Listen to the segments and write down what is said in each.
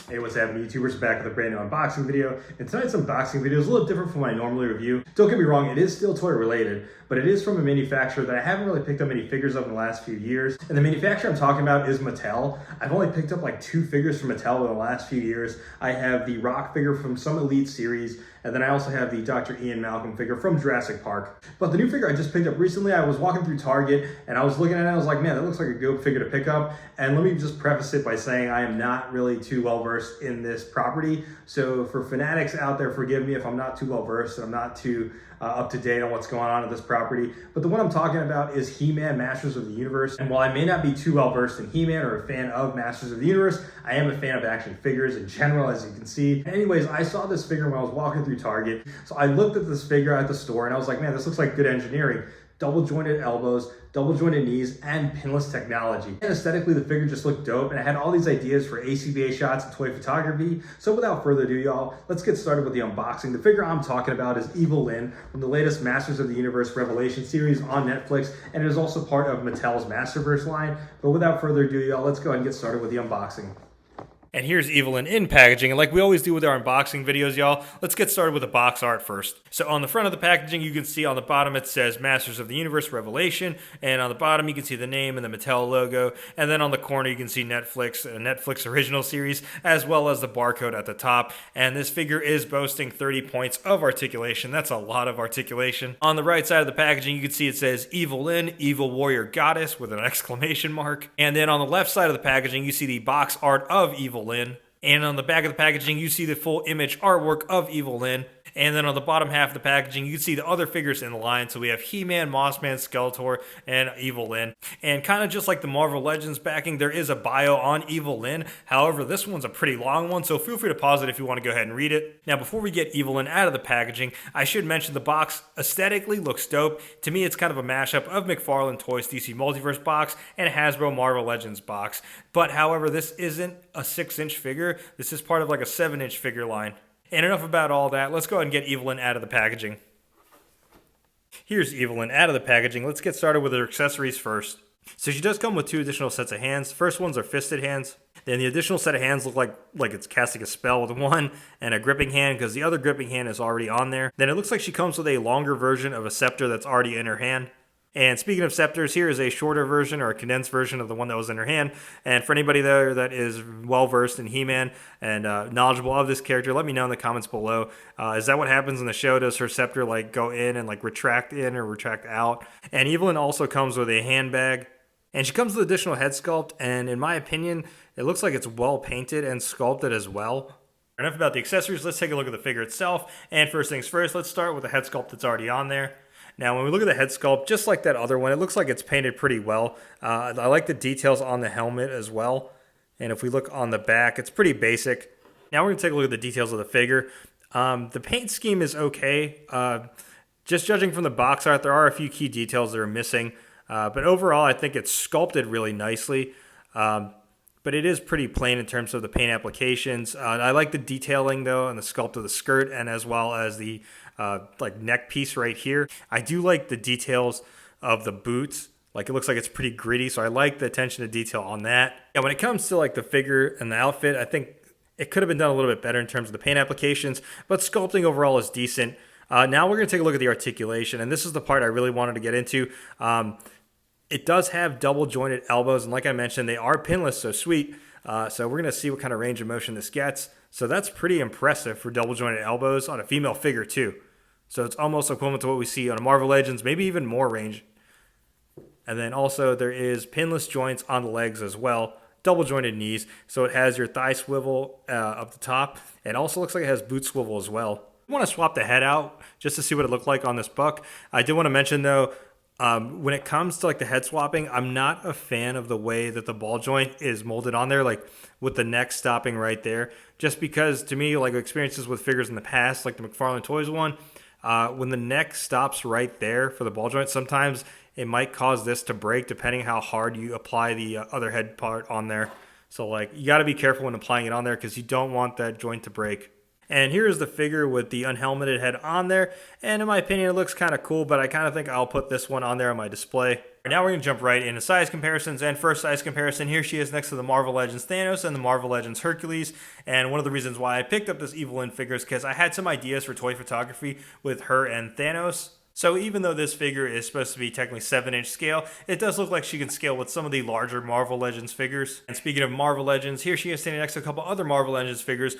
Hey, what's happening, YouTubers? Back with a brand new unboxing video. And tonight's unboxing video is a little different from what I normally review. Don't get me wrong, it is still toy related, but it is from a manufacturer that I haven't really picked up many figures of in the last few years. And the manufacturer I'm talking about is Mattel. I've only picked up like 2 figures from Mattel in the last few years. I have the Rock figure from some Elite series, and then I also have the Dr. Ian Malcolm figure from Jurassic Park. But the new figure I just picked up recently, I was walking through Target and I was looking at it and I was like, man, that looks like a good figure to pick up. And let me just preface it by saying I am not really too well versed in this property. So for fanatics out there, forgive me if I'm not too well versed and I'm not too up to date on what's going on at this property. But the one I'm talking about is He-Man Masters of the Universe. And while I may not be too well versed in He-Man or a fan of Masters of the Universe, I am a fan of action figures in general, as you can see. Anyways, I saw this figure when I was walking through Target. So I looked at this figure at the store and I was like, man, this looks like good engineering. Double jointed elbows, double jointed knees, and pinless technology. And aesthetically, the figure just looked dope, and I had all these ideas for ACBA shots and toy photography. So without further ado, y'all, let's get started with the unboxing. The figure I'm talking about is Evil-Lyn from the latest Masters of the Universe Revelation series on Netflix, and it is also part of Mattel's Masterverse line. But without further ado, y'all, let's go ahead and get started with the unboxing. And here's Evil-Lyn in packaging, and like we always do with our unboxing videos, y'all, let's get started with the box art first. So on the front of the packaging, you can see on the bottom it says Masters of the Universe Revelation, and on the bottom you can see the name and the Mattel logo, and then on the corner you can see Netflix, a Netflix original series, as well as the barcode at the top. And this figure is boasting 30 points of articulation. That's a lot of articulation. On the right side of the packaging, you can see it says Evil-Lyn, Evil Warrior Goddess with an exclamation mark. And then on the left side of the packaging, you see the box art of Evil-Lyn. And on the back of the packaging, you see the full image artwork of Evil-Lyn. And then on the bottom half of the packaging, you can see the other figures in the line. So we have He-Man, Mossman, Skeletor, and Evil-Lyn. And kind of just like the Marvel Legends backing, there is a bio on Evil-Lyn. However, this one's a pretty long one, so feel free to pause it if you want to go ahead and read it. Now, before we get Evil-Lyn out of the packaging, I should mention the box aesthetically looks dope. To me, it's kind of a mashup of McFarlane Toys DC Multiverse box and Hasbro Marvel Legends box. But however, this isn't a 6-inch figure. This is part of like a 7-inch figure line. And enough about all that, let's go ahead and get Evil-Lyn out of the packaging. Here's Evil-Lyn out of the packaging. Let's get started with her accessories first. So she does come with 2 additional sets of hands. First ones are fisted hands. Then the additional set of hands look like it's casting a spell with one and a gripping hand because the other gripping hand is already on there. Then it looks like she comes with a longer version of a scepter that's already in her hand. And speaking of scepters, here is a shorter version or a condensed version of the one that was in her hand. And for anybody there that is well-versed in He-Man and knowledgeable of this character, let me know in the comments below. Is that what happens in the show? Does her scepter like go in and like retract in or retract out? And Evil-Lyn also comes with a handbag. And she comes with additional head sculpt. And in my opinion, it looks like it's well painted and sculpted as well. Enough about the accessories. Let's take a look at the figure itself. And first things first, let's start with the head sculpt that's already on there. Now, when we look at the head sculpt, just like that other one, it looks like it's painted pretty well. I like the details on the helmet as well. And if we look on the back, it's pretty basic. Now we're going to take a look at the details of the figure. The paint scheme is okay. Just judging from the box art, there are a few key details that are missing. But overall, I think it's sculpted really nicely. But it is pretty plain in terms of the paint applications. I like the detailing, though, and the sculpt of the skirt, and as well as the like neck piece right here. I do like the details of the boots. Like it looks like it's pretty gritty, so I like the attention to detail on that. And when it comes to like the figure and the outfit, I think it could have been done a little bit better in terms of the paint applications, but sculpting overall is decent. Now we're going to take a look at the articulation, and this is the part I really wanted to get into. It does have double jointed elbows, and like I mentioned, they are pinless, so sweet. So we're going to see what kind of range of motion this gets. So that's pretty impressive for double jointed elbows on a female figure too. So it's almost equivalent to what we see on a Marvel Legends, maybe even more range. And then also there is pinless joints on the legs as well, double jointed knees. So it has your thigh swivel up the top, and also looks like it has boot swivel as well. I want to swap the head out just to see what it looked like on this buck. I did want to mention though, when it comes to like the head swapping, I'm not a fan of the way that the ball joint is molded on there, like with the neck stopping right there. Just because to me, like experiences with figures in the past, like the McFarlane Toys one, when the neck stops right there for the ball joint, sometimes it might cause this to break depending how hard you apply the other head part on there. So like you got to be careful when applying it on there because you don't want that joint to break. And here is the figure with the unhelmeted head on there. And in my opinion, it looks kind of cool, but I kind of think I'll put this one on there on my display. Now we're going to jump right into size comparisons, and first size comparison, here she is next to the Marvel Legends Thanos and the Marvel Legends Hercules. And one of the reasons why I picked up this Evil-Lyn figure is because I had some ideas for toy photography with her and Thanos. So even though this figure is supposed to be technically 7-inch scale, it does look like she can scale with some of the larger Marvel Legends figures. And speaking of Marvel Legends, here she is standing next to a couple other Marvel Legends figures,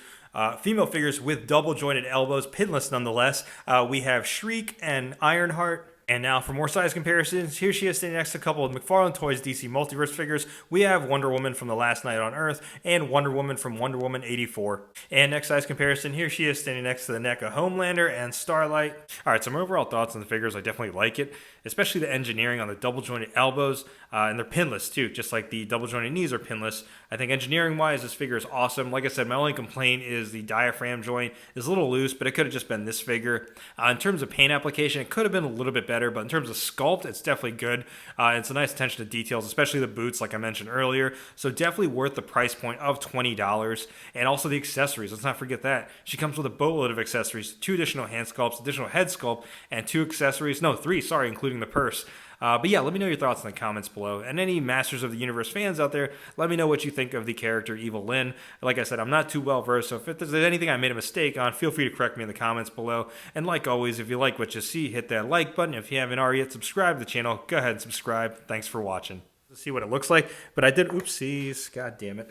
female figures with double jointed elbows, pinless nonetheless. We have Shriek and Ironheart. And now for more size comparisons, here she is standing next to a couple of McFarlane Toys DC Multiverse figures. We have Wonder Woman from The Last Night on Earth and Wonder Woman from Wonder Woman 84. And next size comparison, here she is standing next to the NECA Homelander and Starlight. Alright, some overall thoughts on the figures. I definitely like it, especially the engineering on the double jointed elbows, and they're pinless too, just like the double jointed knees are pinless. I think engineering wise, this figure is awesome. Like I said, my only complaint is the diaphragm joint is a little loose, but it could have just been this figure. In terms of paint application, it could have been a little bit better, but in terms of sculpt, it's definitely good. It's a nice attention to details, especially the boots, like I mentioned earlier. So definitely worth the price point of $20. And also the accessories. Let's not forget that. She comes with a boatload of accessories, 2 additional hand sculpts, additional head sculpt, and 2 accessories. No, 3, sorry, including the purse. But yeah, let me know your thoughts in the comments below. And any Masters of the Universe fans out there, let me know what you think of the character Evil-Lyn. Like I said, I'm not too well versed, so if there's anything I made a mistake on, feel free to correct me in the comments below. And like always, if you like what you see, hit that like button. If you haven't already yet subscribed to the channel, go ahead and subscribe. Thanks for watching. Let's see what it looks like. But I did, oopsies, god damn it.